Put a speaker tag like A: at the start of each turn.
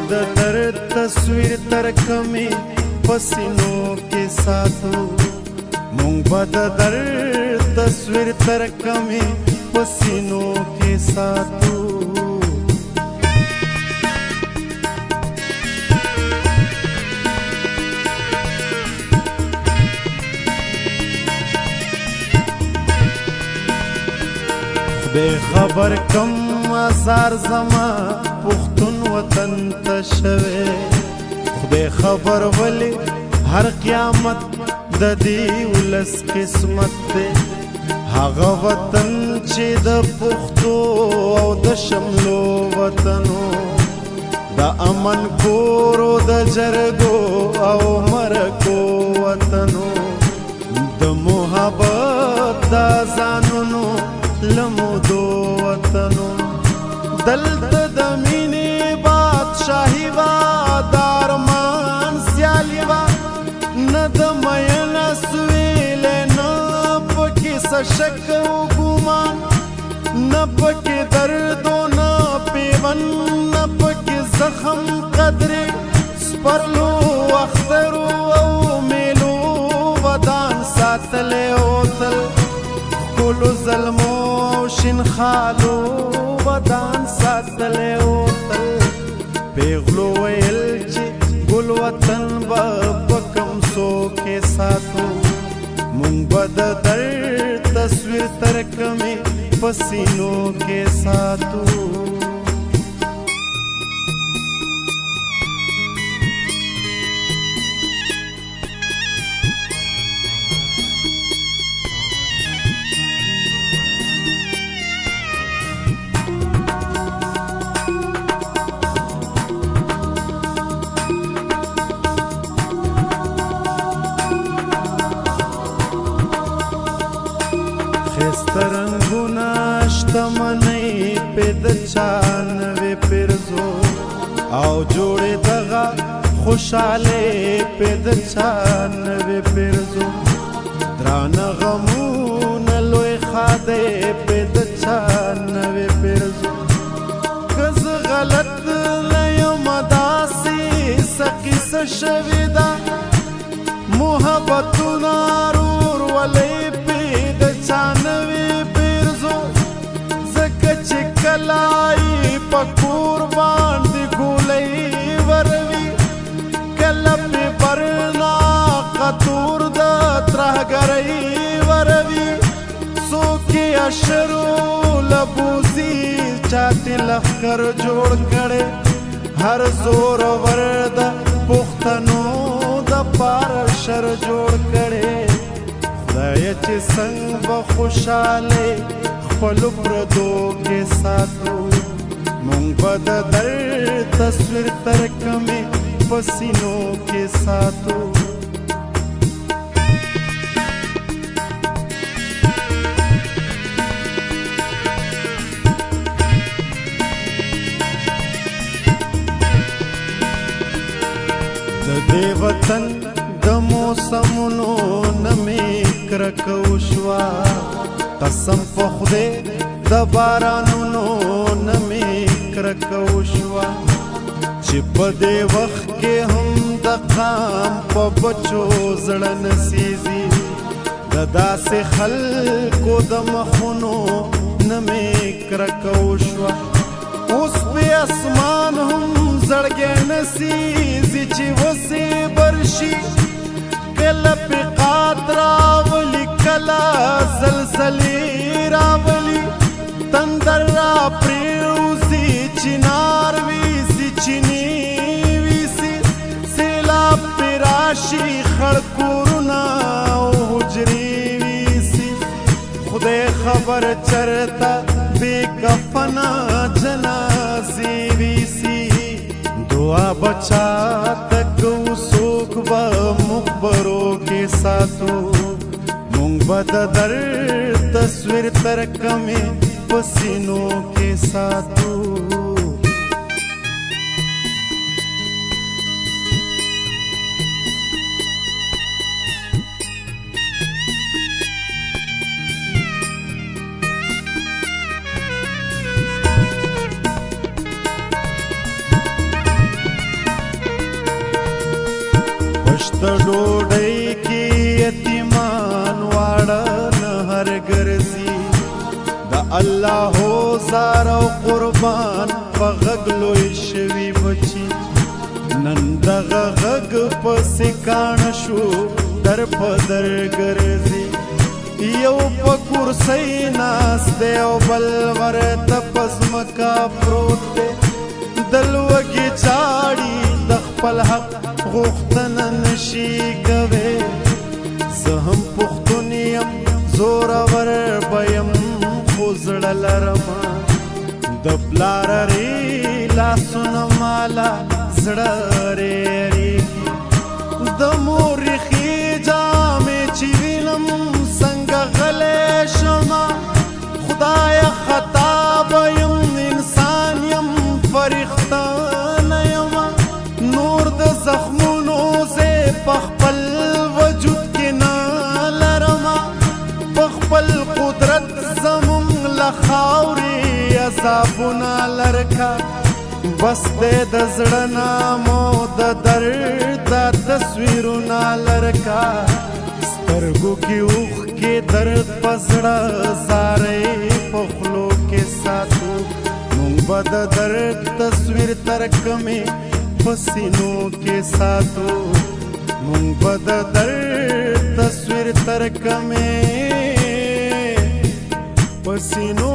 A: बद दर तस्वीर तरकमे पसीनों के साथो मुंग बद दर तस्वीर तरकमे पसीनों के साथो बेखबर कम आसार जमा पुख्तुन वतन तशवे बेखबर वली हर क़यामत ददी उलस किस्मत दे हागा वतन चे द पुख्तो औ द शमलो वतनो द अमन कोरो द जरगो औ मरको वतनो द मोहब्बत द जानुनो लमुदो वतनो दल्त दमीने बादशाही वा दारमान स्यालीवा नद मयन सुवेले न पके सशक गुमान न पके दर्दो न पेवन न पके जखम कदरे स्परलो अख्तरो औ मेलो वदान सातले ओतल कुलो ज़ल्मो शिन खालो वदान सातले ओतल पेगलो वेलची गुल वतन बकम सो के साथो मुंग बद दर तस्वीर तरक में पसीनों के साथो तरंगुना अष्टमनई पेद चानवे पिरजो आओ जोड़े दगा खुशाले पेद चानवे पिरजो द्रान गमून लोय खादे पेद चानवे पिरजो कज गलत नयो मदासी सकी सशविदा मोहब्बतु नारूर वले पेद चानवे कलाई पकूर बांध गुलई वरवी कलब बरना कतूर द त्रह गरई वरवी सोके अशरू लबूसी चाती लखकर जोड़ करे हर जोर वर्द पुख्तनो द पार शर जोड़ करे दयच संग बखुशाले पलु प्रदो के साथो मुंग बद दर तस्वीर तरक में पसीनों के साथो दे वतन द मौसमुनो नमे करकउशवा कसम पखदे द बारानुनो नमे करकउशवा चिप दे वक्त के हम द काम प बचो जड़न सीजी ददा से खल को द मखुनो नमे करकउशवा उस पे आसमान हम जड़गे नसीजी चिवसे बरशी कलब कातरावली कला जलजली रावली तंदरा प्रेउसी चिनार वीसी चिनी वीसी सेला पिराशी खड़कुरना हुजरी वीसी खुदे खबर चरता बेकफना जनाजी वीसी दुआ बचा तक सुख व मुखबरों के साथो मुंग बद दर तस्वीर तरक में पसीनों के साथो پشت ډوډۍ کې یتیمان واړه نهر ګرځي د الله زار او قربان په غږ لوی شوي بچي نن دغه غږ پسې کاڼه شو در په در ګرځي یو په کرسۍ ناست دی او بل ورته په ځمکه پروت دی د لوږې چاړي د خپل حق غوښتنه نشي کوي زه هم پښتون یم زورور به یم خو زړه لرمه د پلار رې لاسونه ماله زړه رېږي د مور ریښې جامې چې وینم څنګه غلی شمه خدایه خطا به یم انسان یم فرښته نه یمه نور د زخمونو ځای په خپل وجود کې نه لرمه په خپل قدرت زمونږ له خاورې عذابونه لرکه بس دی د زړه نامو د درد دا تصویرونه لرکه سترګو کې اوښکې درد په زړه زارۍ په خولو کې ساتو مونږ به د درد تصویر تر کمې په سینو کې ساتو مونږ به د درد تصویر تر کمې په سینو